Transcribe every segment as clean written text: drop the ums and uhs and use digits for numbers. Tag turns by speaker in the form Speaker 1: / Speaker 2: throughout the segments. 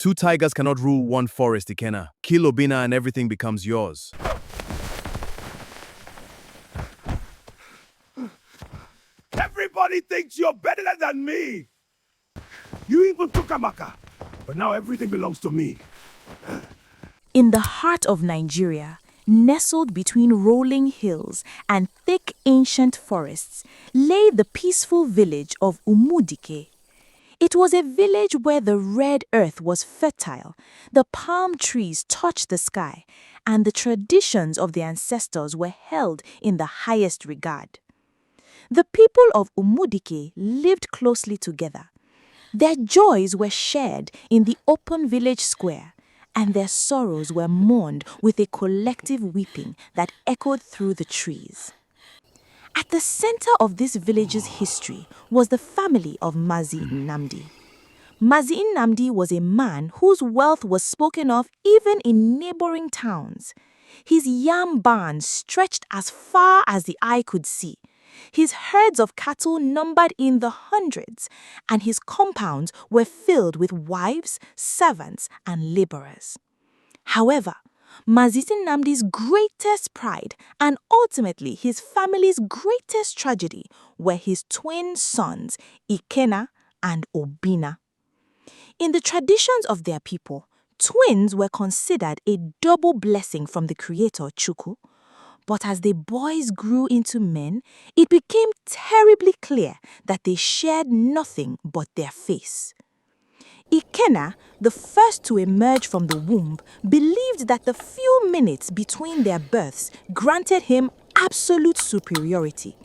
Speaker 1: Two tigers cannot rule one forest, Ikenna. Kill Obinna and everything becomes yours.
Speaker 2: Everybody thinks you're better than me! You even took Amaka, but now everything belongs to me.
Speaker 3: In the heart of Nigeria, nestled between rolling hills and thick ancient forests, lay the peaceful village of Umudike. It was a village where the red earth was fertile, the palm trees touched the sky, and the traditions of the ancestors were held in the highest regard. The people of Umudike lived closely together. Their joys were shared in the open village square, and their sorrows were mourned with a collective weeping that echoed through the trees. At the center of this village's history was the family of Mazi Nnamdi. Mazi Nnamdi was a man whose wealth was spoken of even in neighboring towns. His yam barns stretched as far as the eye could see. His herds of cattle numbered in the hundreds, and his compounds were filled with wives, servants, and laborers. However, Mazi Nnamdi's greatest pride and ultimately his family's greatest tragedy were his twin sons, Ikenna and Obinna. In the traditions of their people, twins were considered a double blessing from the creator Chukwu. But as the boys grew into men, it became terribly clear that they shared nothing but their face. Ikenna, the first to emerge from the womb, believed that the few minutes between their births granted him absolute superiority.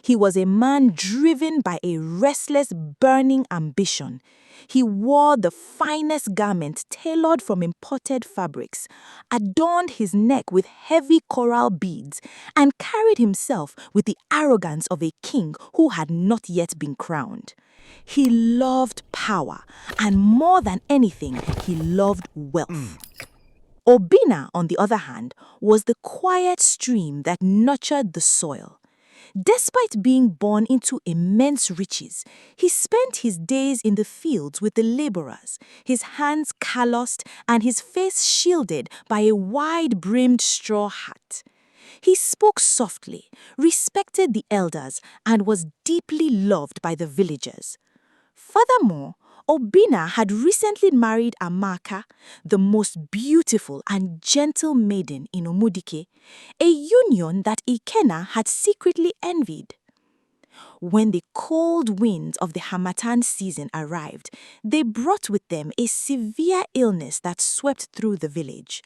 Speaker 3: He was a man driven by a restless, burning ambition. He wore the finest garments tailored from imported fabrics, adorned his neck with heavy coral beads, and carried himself with the arrogance of a king who had not yet been crowned. He loved power, and more than anything, he loved wealth. Obinna, on the other hand, was the quiet stream that nurtured the soil. Despite being born into immense riches, he spent his days in the fields with the laborers, his hands calloused and his face shielded by a wide-brimmed straw hat. He spoke softly, respected the elders, and was deeply loved by the villagers. Furthermore, Obinna had recently married Amaka, the most beautiful and gentle maiden in Umudike, a union that Ikenna had secretly envied. When the cold winds of the Harmattan season arrived, they brought with them a severe illness that swept through the village.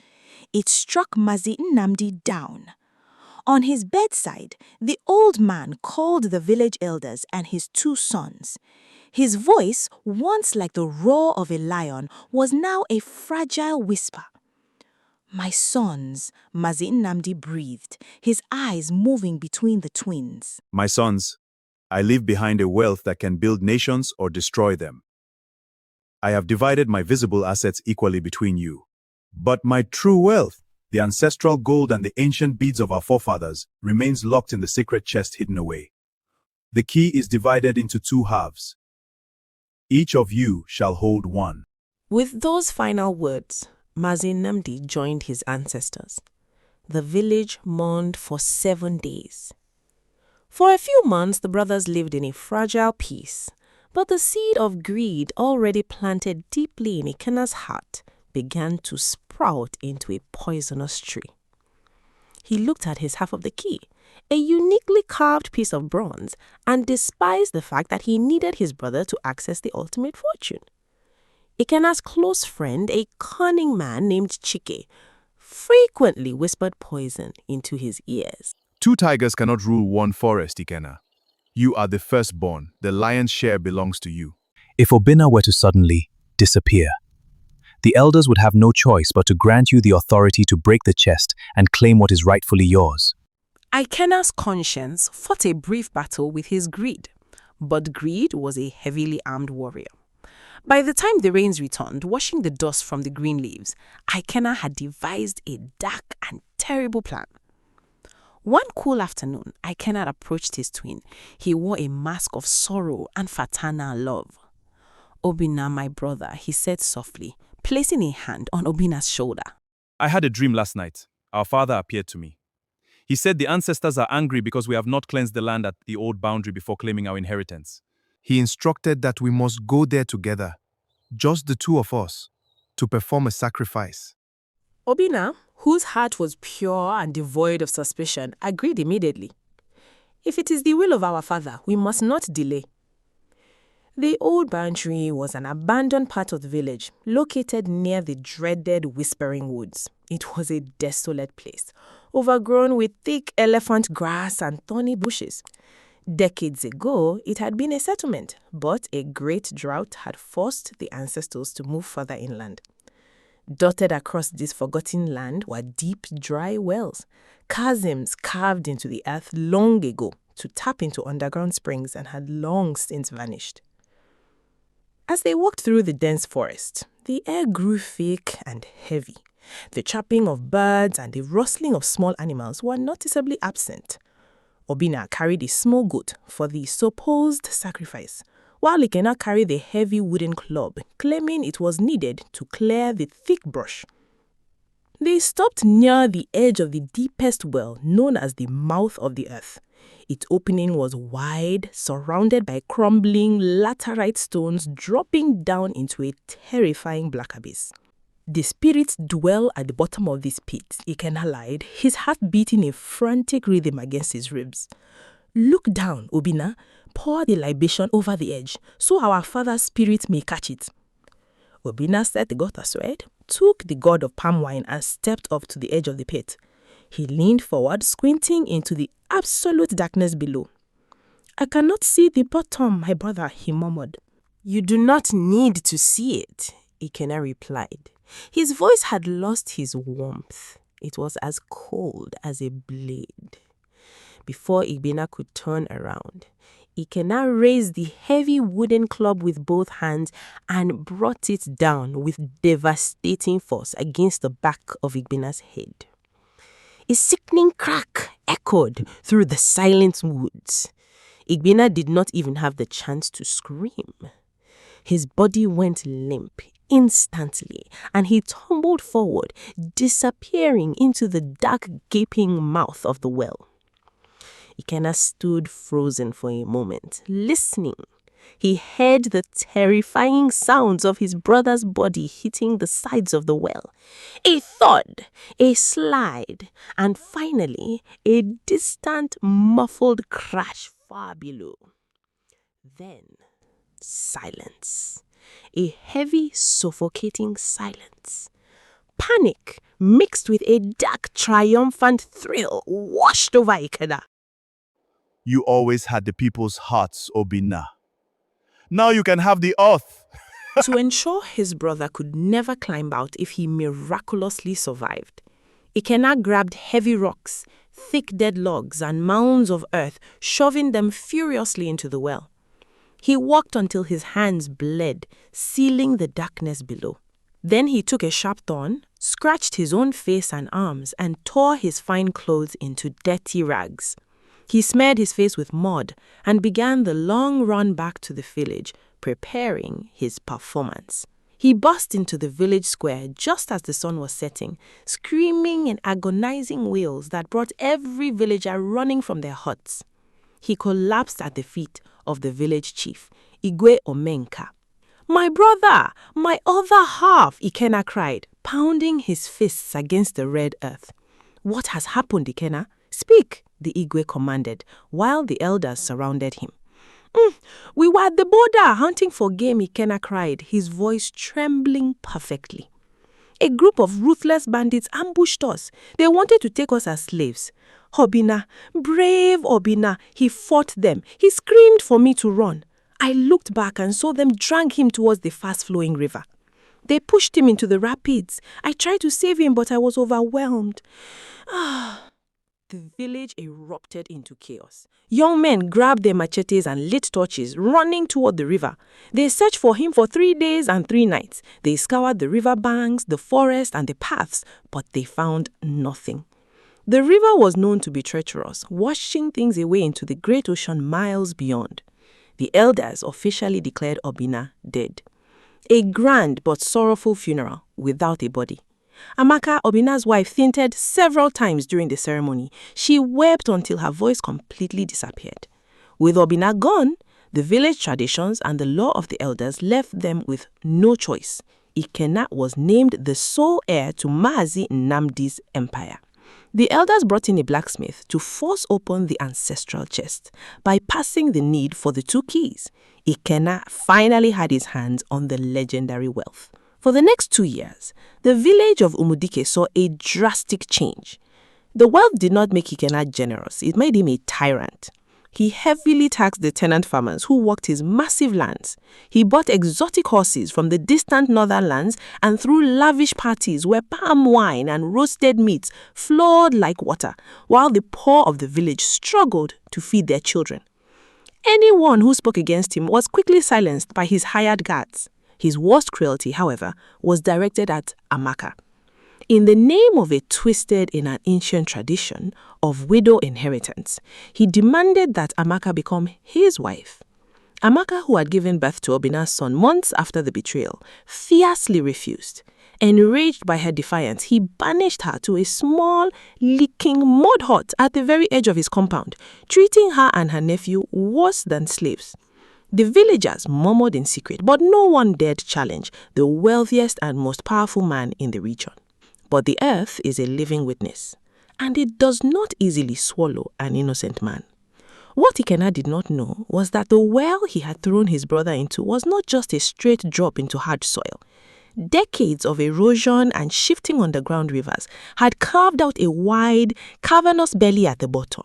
Speaker 3: It struck Mazi Nnamdi down. On his bedside, the old man called the village elders and his two sons. His voice, once like the roar of a lion, was now a fragile whisper. "My sons," Mazi Nnamdi breathed, his eyes moving between the twins.
Speaker 1: My sons, I leave behind a wealth that can build nations or destroy them. I have divided my visible assets equally between you. But my true wealth, the ancestral gold and the ancient beads of our forefathers, remains locked in the sacred chest hidden away. The key is divided into two halves. Each of you shall hold one.
Speaker 4: With those final words, Mazi Nnamdi joined his ancestors. The village mourned for 7 days. For a few months, the brothers lived in a fragile peace, but the seed of greed already planted deeply in Ikenna's heart began to sprout into a poisonous tree. He looked at his half of the key, a uniquely carved piece of bronze, and despised the fact that he needed his brother to access the ultimate fortune. Ikenna's close friend, a cunning man named Chike, frequently whispered poison into his ears.
Speaker 1: Two tigers cannot rule one forest, Ikenna. You are the firstborn. The lion's share belongs to you.
Speaker 5: If Obinna were to suddenly disappear, the elders would have no choice but to grant you the authority to break the chest and claim what is rightfully yours.
Speaker 4: Ikenna's conscience fought a brief battle with his greed, but greed was a heavily armed warrior. By the time the rains returned, washing the dust from the green leaves, Ikenna had devised a dark and terrible plan. One cool afternoon, Ikenna approached his twin. He wore a mask of sorrow and fraternal love. "Obinna, my brother," he said softly, placing a hand on Obinna's shoulder.
Speaker 1: I had a dream last night. Our father appeared to me. He said the ancestors are angry because we have not cleansed the land at the old boundary before claiming our inheritance.
Speaker 6: He instructed that we must go there together, just the two of us, to perform a sacrifice.
Speaker 4: Obinna, whose heart was pure and devoid of suspicion, agreed immediately. If it is the will of our father, we must not delay. The old boundary was an abandoned part of the village, located near the dreaded Whispering Woods. It was a desolate place, overgrown with thick elephant grass and thorny bushes. Decades ago, it had been a settlement, but a great drought had forced the ancestors to move further inland. Dotted across this forgotten land were deep, dry wells, chasms carved into the earth long ago to tap into underground springs and had long since vanished. As they walked through the dense forest, the air grew thick and heavy. The chirping of birds and the rustling of small animals were noticeably absent. Obinna carried a small goat for the supposed sacrifice, while Ikenna carried a heavy wooden club, claiming it was needed to clear the thick brush. They stopped near the edge of the deepest well, known as the mouth of the earth. Its opening was wide, surrounded by crumbling laterite stones dropping down into a terrifying black abyss. The spirits dwell at the bottom of this pit, Ikenna lied, his heart beating a frantic rhythm against his ribs. Look down, Obinna. Pour the libation over the edge, so our father's spirit may catch it. Obinna set the goat aside, took the gourd of palm wine and stepped up to the edge of the pit. He leaned forward, squinting into the absolute darkness below. I cannot see the bottom, my brother, he murmured. You do not need to see it, Ikenna replied. His voice had lost his warmth. It was as cold as a blade. Before Obinna could turn around, Ikenna raised the heavy wooden club with both hands and brought it down with devastating force against the back of Obinna's head. A sickening crack echoed through the silent woods. Obinna did not even have the chance to scream. His body went limp instantly, and he tumbled forward, disappearing into the dark, gaping mouth of the well. Ikenna stood frozen for a moment, listening. He heard the terrifying sounds of his brother's body hitting the sides of the well. A thud, a slide, and finally a distant, muffled crash far below. Then silence. A heavy, suffocating silence. Panic mixed with a dark, triumphant thrill washed over Ikenna.
Speaker 1: You always had the people's hearts, Obinna. Now you can have the earth.
Speaker 4: To ensure his brother could never climb out if he miraculously survived, Ikenna grabbed heavy rocks, thick dead logs, and mounds of earth, shoving them furiously into the well. He walked until his hands bled, sealing the darkness below. Then he took a sharp thorn, scratched his own face and arms, and tore his fine clothes into dirty rags. He smeared his face with mud and began the long run back to the village, preparing his performance. He burst into the village square just as the sun was setting, screaming in agonizing wails that brought every villager running from their huts. He collapsed at the feet of the village chief, Igwe Omenka. My brother, my other half, Ikenna cried, pounding his fists against the red earth. What has happened, Ikenna? Speak, the Igwe commanded, while the elders surrounded him. We were at the border hunting for game, Ikenna cried, his voice trembling perfectly. A group of ruthless bandits ambushed us. They wanted to take us as slaves. Obinna, brave Obinna, he fought them. He screamed for me to run. I looked back and saw them drag him towards the fast-flowing river. They pushed him into the rapids. I tried to save him, but I was overwhelmed. The village erupted into chaos. Young men grabbed their machetes and lit torches, running toward the river. They searched for him for 3 days and 3 nights. They scoured the river banks, the forest, and the paths, but they found nothing. The river was known to be treacherous, washing things away into the great ocean miles beyond. The elders officially declared Obinna dead. A grand but sorrowful funeral without a body. Amaka, Obinna's wife, fainted several times during the ceremony. She wept until her voice completely disappeared. With Obinna gone, the village traditions and the law of the elders left them with no choice. Ikenna was named the sole heir to Mazi Nnamdi's empire. The elders brought in a blacksmith to force open the ancestral chest by passing the need for the 2 keys. Ikenna finally had his hands on the legendary wealth. For the next 2 years, the village of Umudike saw a drastic change. The wealth did not make Ikenna generous, it made him a tyrant. He heavily taxed the tenant farmers who worked his massive lands. He bought exotic horses from the distant northern lands and threw lavish parties where palm wine and roasted meats flowed like water, while the poor of the village struggled to feed their children. Anyone who spoke against him was quickly silenced by his hired guards. His worst cruelty, however, was directed at Amaka. In the name of a twisted in an ancient tradition of widow inheritance, he demanded that Amaka become his wife. Amaka, who had given birth to Obinna's son months after the betrayal, fiercely refused. Enraged by her defiance, he banished her to a small, leaking mud hut at the very edge of his compound, treating her and her nephew worse than slaves. The villagers murmured in secret, but no one dared challenge the wealthiest and most powerful man in the region. But the earth is a living witness, and it does not easily swallow an innocent man. What Ikenna did not know was that the well he had thrown his brother into was not just a straight drop into hard soil. Decades of erosion and shifting underground rivers had carved out a wide, cavernous belly at the bottom.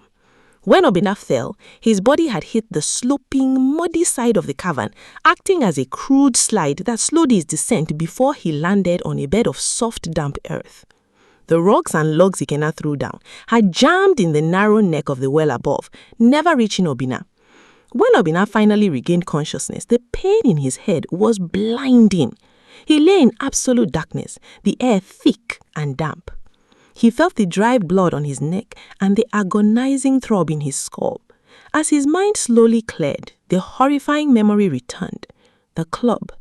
Speaker 4: When Obinna fell, his body had hit the sloping, muddy side of the cavern, acting as a crude slide that slowed his descent before he landed on a bed of soft, damp earth. The rocks and logs Ikenna threw down had jammed in the narrow neck of the well above, never reaching Obinna. When Obinna finally regained consciousness, the pain in his head was blinding. He lay in absolute darkness, the air thick and damp. He felt the dried blood on his neck and the agonizing throb in his skull. As his mind slowly cleared, the horrifying memory returned. The club,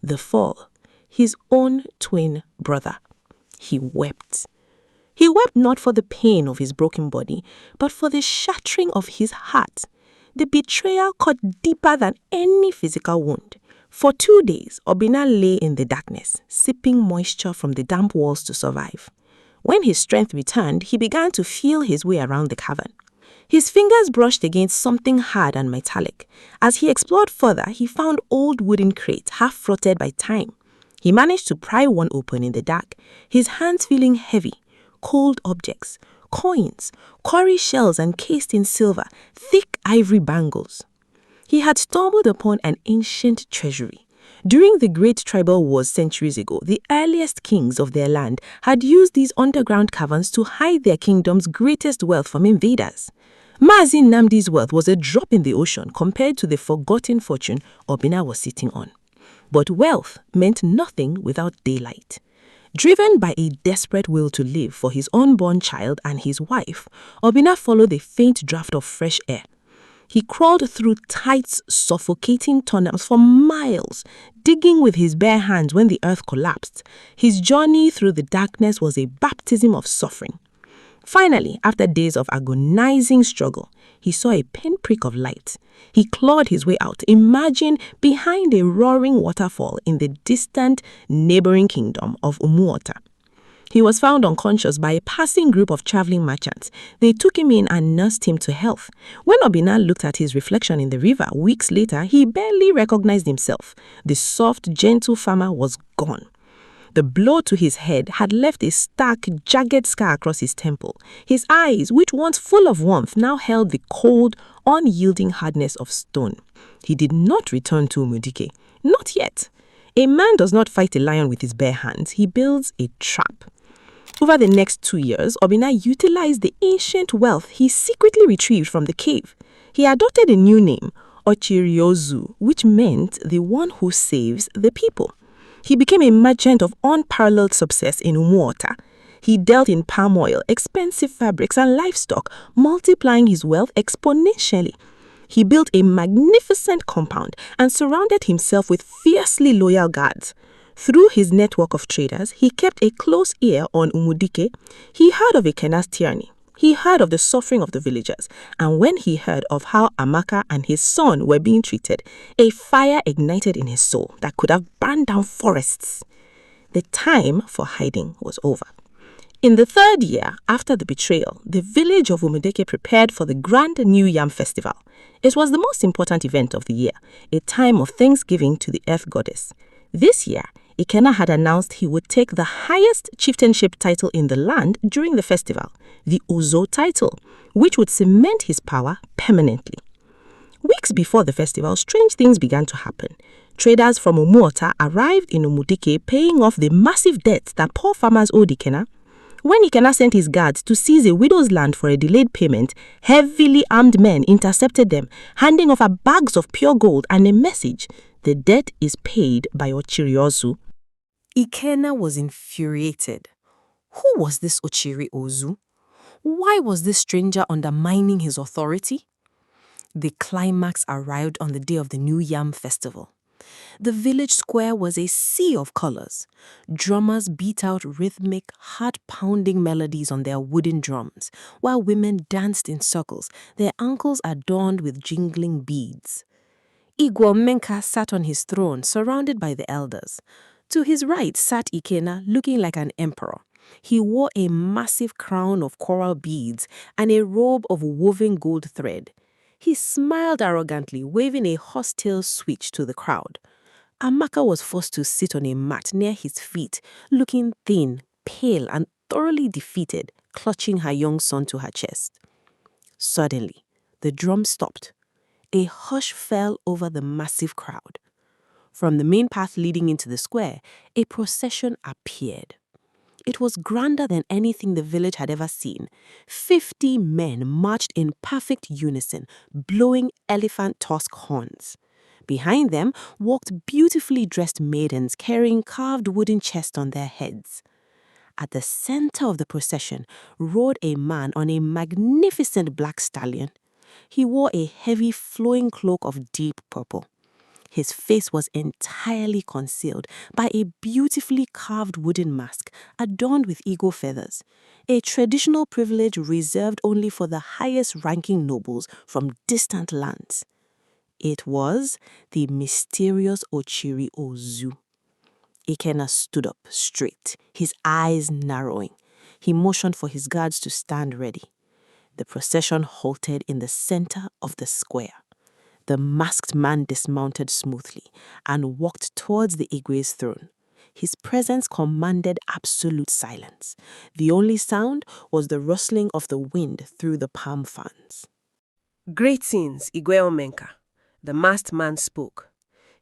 Speaker 4: the fall, his own twin brother. He wept. He wept not for the pain of his broken body, but for the shattering of his heart. The betrayal cut deeper than any physical wound. For 2 days, Obinna lay in the darkness, sipping moisture from the damp walls to survive. When his strength returned, he began to feel his way around the cavern. His fingers brushed against something hard and metallic. As he explored further, he found old wooden crates half rotted by time. He managed to pry one open in the dark, his hands feeling heavy. Cold objects, coins, cowrie shells encased in silver, thick ivory bangles. He had stumbled upon an ancient treasury. During the great tribal wars centuries ago, the earliest kings of their land had used these underground caverns to hide their kingdom's greatest wealth from invaders. Mazi Nnamdi's wealth was a drop in the ocean compared to the forgotten fortune Obinna was sitting on. But wealth meant nothing without daylight. Driven by a desperate will to live for his unborn child and his wife, Obinna followed a faint draft of fresh air. He crawled through tight, suffocating tunnels for miles, digging with his bare hands when the earth collapsed. His journey through the darkness was a baptism of suffering. Finally, after days of agonizing struggle, he saw a pinprick of light. He clawed his way out, emerging behind a roaring waterfall in the distant neighboring kingdom of Umuota. He was found unconscious by a passing group of traveling merchants. They took him in and nursed him to health. When Obinna looked at his reflection in the river weeks later, he barely recognized himself. The soft, gentle farmer was gone. The blow to his head had left a stark, jagged scar across his temple. His eyes, which once full of warmth, now held the cold, unyielding hardness of stone. He did not return to Umudike. Not yet. A man does not fight a lion with his bare hands. He builds a trap. Over the next 2 years, Obinna utilized the ancient wealth he secretly retrieved from the cave. He adopted a new name, Ochiriozu, which meant the one who saves the people. He became a merchant of unparalleled success in Umuota. He dealt in palm oil, expensive fabrics, and livestock, multiplying his wealth exponentially. He built a magnificent compound and surrounded himself with fiercely loyal guards. Through his network of traders, he kept a close ear on Umudike. He heard of Ikenna's tyranny. He heard of the suffering of the villagers, and when he heard of how Amaka and his son were being treated, a fire ignited in his soul that could have burned down forests. The time for hiding was over. In the 3rd year after the betrayal, the village of Umudike prepared for the Grand New Yam Festival. It was the most important event of the year, a time of thanksgiving to the earth goddess. This year, Ikenna had announced he would take the highest chieftainship title in the land during the festival, the Ozo title, which would cement his power permanently. Weeks before the festival, strange things began to happen. Traders from Umuota arrived in Umudike paying off the massive debts that poor farmers owed Ikenna. When Ikenna sent his guards to seize a widow's land for a delayed payment, heavily armed men intercepted them, handing over bags of pure gold and a message: "The debt is paid by Ochiri Ozu."
Speaker 7: Ikenna was infuriated. Who was this Ochiri Ozu? Why was this stranger undermining his authority? The climax arrived on the day of the New Yam Festival. The village square was a sea of colors. Drummers beat out rhythmic, heart-pounding melodies on their wooden drums, while women danced in circles, their ankles adorned with jingling beads. Menka sat on his throne, surrounded by the elders. To his right sat Ikenna, looking like an emperor. He wore a massive crown of coral beads and a robe of woven gold thread. He smiled arrogantly, waving a horsetail switch to the crowd. Amaka was forced to sit on a mat near his feet, looking thin, pale, and thoroughly defeated, clutching her young son to her chest. Suddenly, the drum stopped. A hush fell over the massive crowd. From the main path leading into the square, a procession appeared. It was grander than anything the village had ever seen. 50 men marched in perfect unison, blowing elephant tusk horns. Behind them walked beautifully dressed maidens carrying carved wooden chests on their heads. At the center of the procession rode a man on a magnificent black stallion. He wore a heavy flowing cloak of deep purple. His face was entirely concealed by a beautifully carved wooden mask adorned with eagle feathers, a traditional privilege reserved only for the highest-ranking nobles from distant lands. It was the mysterious Ochiri Ozu. Ikenna stood up straight, his eyes narrowing. He motioned for his guards to stand ready. The procession halted in the center of the square. The masked man dismounted smoothly and walked towards the Igwe's throne. His presence commanded absolute silence. The only sound was the rustling of the wind through the palm fronds.
Speaker 8: "Greetings, Igwe Omenka," the masked man spoke.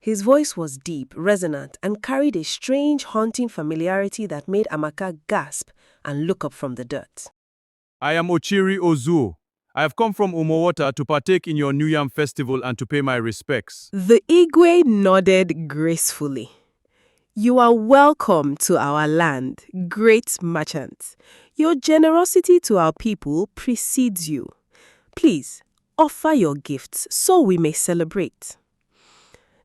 Speaker 8: His voice was deep, resonant, and carried a strange, haunting familiarity that made Amaka gasp and look up from the dirt.
Speaker 1: I am Ochiri Ozu. I have come from Umuota to partake in your New Yam festival and to pay my respects.
Speaker 8: The Igwe nodded gracefully. "You are welcome to our land, great merchant. Your generosity to our people precedes you. Please, offer your gifts so we may celebrate."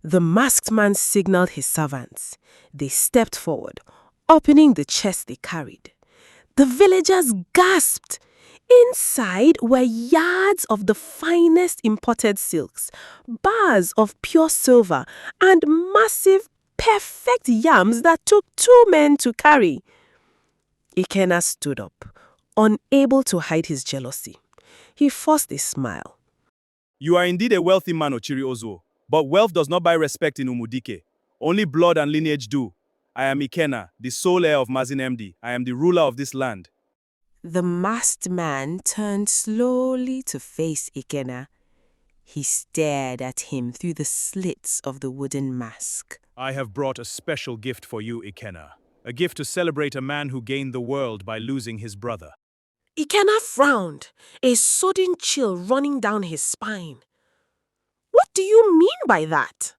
Speaker 8: The masked man signaled his servants. They stepped forward, opening the chest they carried. The villagers gasped. Inside were yards of the finest imported silks, bars of pure silver, and massive, perfect yams that took 2 men to carry. Ikenna stood up, unable to hide his jealousy. He forced a smile.
Speaker 1: You are indeed a wealthy man, Ochiri Ozu, but wealth does not buy respect in Umudike. Only blood and lineage do. I am Ikenna, the sole heir of Mazin MD. I am the ruler of this land.
Speaker 7: The masked man turned slowly to face Ikenna. He stared at him through the slits of the wooden mask.
Speaker 1: I have brought a special gift for you, Ikenna. A gift to celebrate a man who gained the world by losing his brother.
Speaker 8: Ikenna frowned, a sudden chill running down his spine. "What do you mean by that?"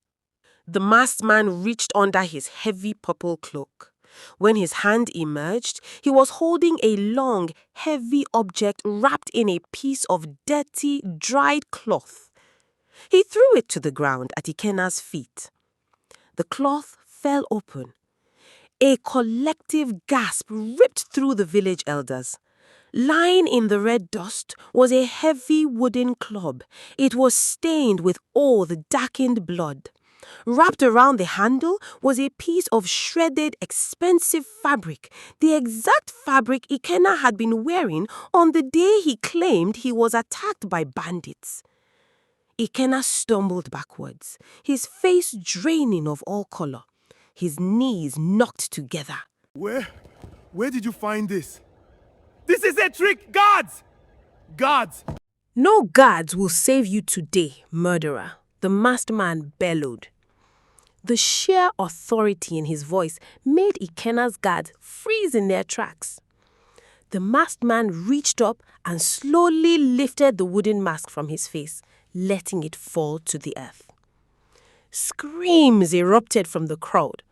Speaker 8: The masked man reached under his heavy purple cloak. When his hand emerged, he was holding a long, heavy object wrapped in a piece of dirty, dried cloth. He threw it to the ground at Ikenna's feet. The cloth fell open. A collective gasp ripped through the village elders. Lying in the red dust was a heavy wooden club. It was stained with all the darkened blood. Wrapped around the handle was a piece of shredded, expensive fabric, the exact fabric Ikenna had been wearing on the day he claimed he was attacked by bandits. Ikenna stumbled backwards, his face draining of all color, his knees knocked together.
Speaker 2: Where did you find this? This is a trick, guards! Guards!
Speaker 8: No guards will save you today, murderer, the masked man bellowed. The sheer authority in his voice made Ikenna's guards freeze in their tracks. The masked man reached up and slowly lifted the wooden mask from his face, letting it fall to the earth. Screams erupted from the crowd.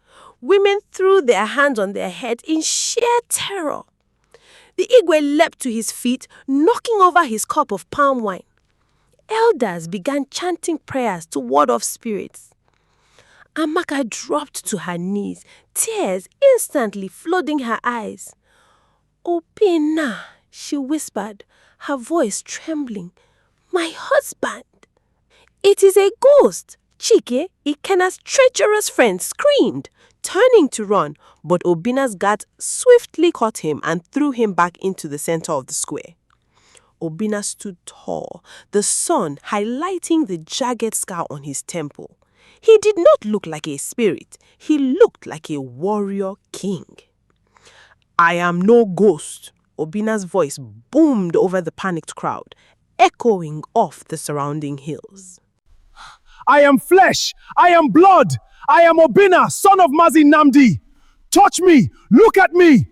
Speaker 8: Women threw their hands on their heads in sheer terror. The Igwe leapt to his feet, knocking over his cup of palm wine. Elders began chanting prayers to ward off spirits. Amaka dropped to her knees, tears instantly flooding her eyes. "Obinna," she whispered, her voice trembling. "My husband." "It is a ghost!" Chike, Ikenna's treacherous friend, screamed, turning to run, but Obinna's guards swiftly caught him and threw him back into the center of the square. Obinna stood tall, the sun highlighting the jagged scar on his temple. He did not look like a spirit. He looked like a warrior king. "I am no ghost," Obinna's voice boomed over the panicked crowd, echoing off the surrounding hills.
Speaker 2: I am flesh! I am blood! I am Obinna, son of Mazi Namdi! Touch me! Look at me!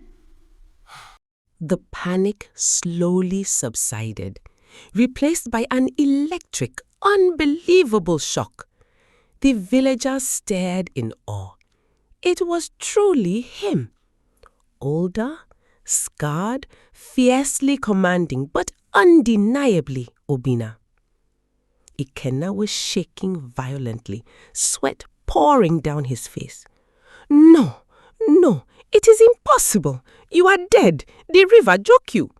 Speaker 8: The panic slowly subsided, replaced by an electric, unbelievable shock. The villagers stared in awe. It was truly him. Older, scarred, fiercely commanding, but undeniably Obinna. Ikenna was shaking violently, sweat pouring down his face. No, it is impossible. You are dead. The river took you."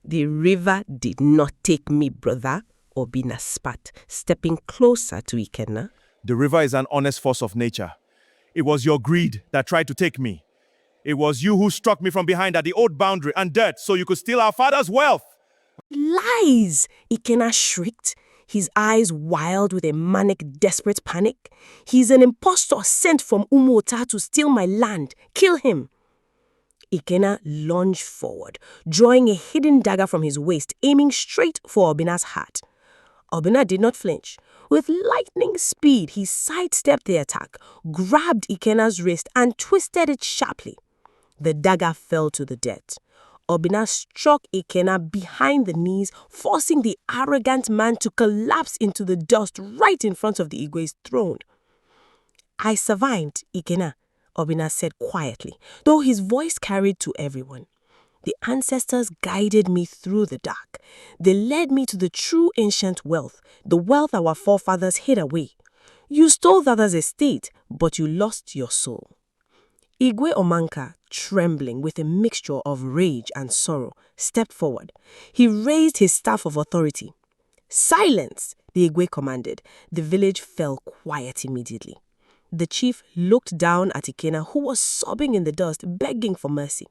Speaker 8: "The river did not take me, brother," Obinna spat, stepping closer to Ikenna.
Speaker 2: The river is an honest force of nature. It was your greed that tried to take me. It was you who struck me from behind at the old boundary and dirt so you could steal our father's wealth.
Speaker 8: "Lies!" Ikenna shrieked, his eyes wild with a manic, desperate panic. "He's an impostor sent from Umudike to steal my land. Kill him!" Ikenna lunged forward, drawing a hidden dagger from his waist, aiming straight for Obinna's heart. Obinna did not flinch. With lightning speed, he sidestepped the attack, grabbed Ikenna's wrist, and twisted it sharply. The dagger fell to the dirt. Obinna struck Ikenna behind the knees, forcing the arrogant man to collapse into the dust right in front of the Igwe's throne. "I survived, Ikenna," Obinna said quietly, though his voice carried to everyone. "The ancestors guided me through the dark. They led me to the true ancient wealth, the wealth our forefathers hid away. You stole the other's estate, but you lost your soul." Igwe Omanka, trembling with a mixture of rage and sorrow, stepped forward. He raised his staff of authority. "Silence!" the Igwe commanded. The village fell quiet immediately. The chief looked down at Ikenna, who was sobbing in the dust, begging for mercy.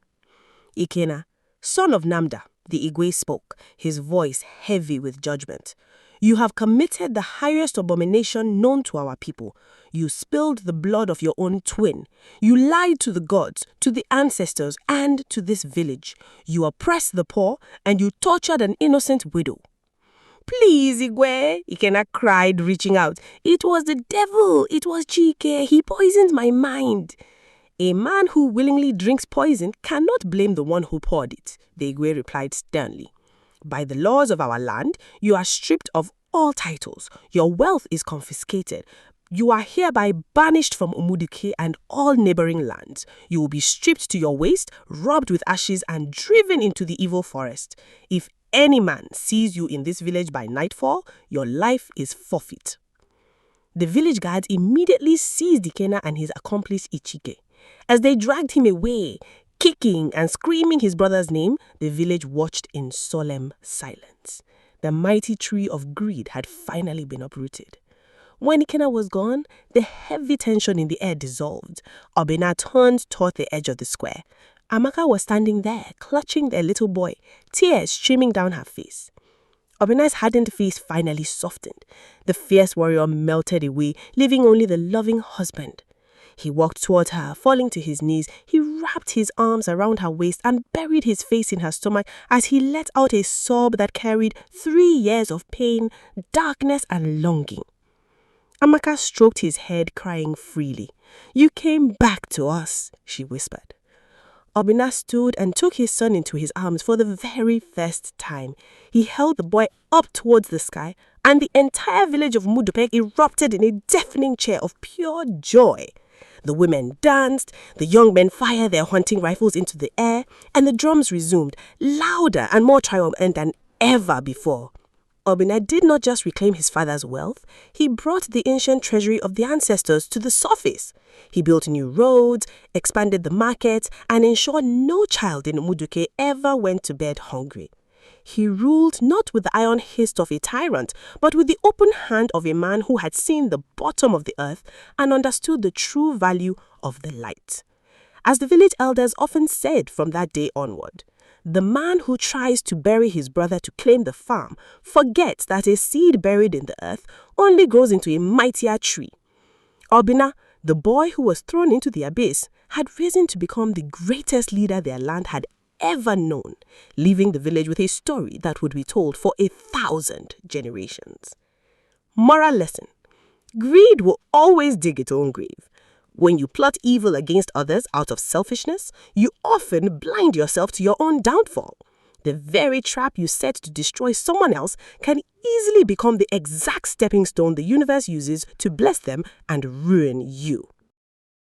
Speaker 8: "Ikenna, son of Namda," the Igwe spoke, his voice heavy with judgment. "You have committed the highest abomination known to our people. You spilled the blood of your own twin. You lied to the gods, to the ancestors, and to this village. You oppressed the poor, and you tortured an innocent widow." "Please, Igwe," Ikenna cried, reaching out. "It was the devil. It was Chike. He poisoned my mind." "A man who willingly drinks poison cannot blame the one who poured it," the Igwe replied sternly. "By the laws of our land, you are stripped of all titles. Your wealth is confiscated. You are hereby banished from Umudike and all neighboring lands. You will be stripped to your waist, rubbed with ashes, and driven into the evil forest. If any man sees you in this village by nightfall, your life is forfeit. The village guards immediately seized Ikenna and his accomplice Ichike. As they dragged him away, kicking and screaming his brother's name, the village watched in solemn silence. The mighty tree of greed had finally been uprooted. When Ikenna was gone, the heavy tension in the air dissolved. Obinna turned toward the edge of the square. Amaka was standing there, clutching their little boy, tears streaming down her face. Obinna's hardened face finally softened. The fierce warrior melted away, leaving only the loving husband. He walked toward her, falling to his knees. He wrapped his arms around her waist and buried his face in her stomach as he let out a sob that carried 3 years of pain, darkness, and longing. Amaka stroked his head, crying freely. "You came back to us," she whispered. Obinna stood and took his son into his arms for the very first time. He held the boy up towards the sky, and the entire village of Umudike erupted in a deafening cheer of pure joy. The women danced, the young men fired their hunting rifles into the air, and the drums resumed, louder and more triumphant than ever before. Obinna did not just reclaim his father's wealth, he brought the ancient treasury of the ancestors to the surface. He built new roads, expanded the markets, and ensured no child in Umudike ever went to bed hungry. He ruled not with the iron fist of a tyrant, but with the open hand of a man who had seen the bottom of the earth and understood the true value of the light. As the village elders often said from that day onward, the man who tries to bury his brother to claim the farm forgets that a seed buried in the earth only grows into a mightier tree. Obinna, the boy who was thrown into the abyss, had risen to become the greatest leader their land had ever known, leaving the village with a story that would be told for 1,000 generations. Moral lesson: greed will always dig its own grave. When you plot evil against others out of selfishness, you often blind yourself to your own downfall. The very trap you set to destroy someone else can easily become the exact stepping stone the universe uses to bless them and ruin you.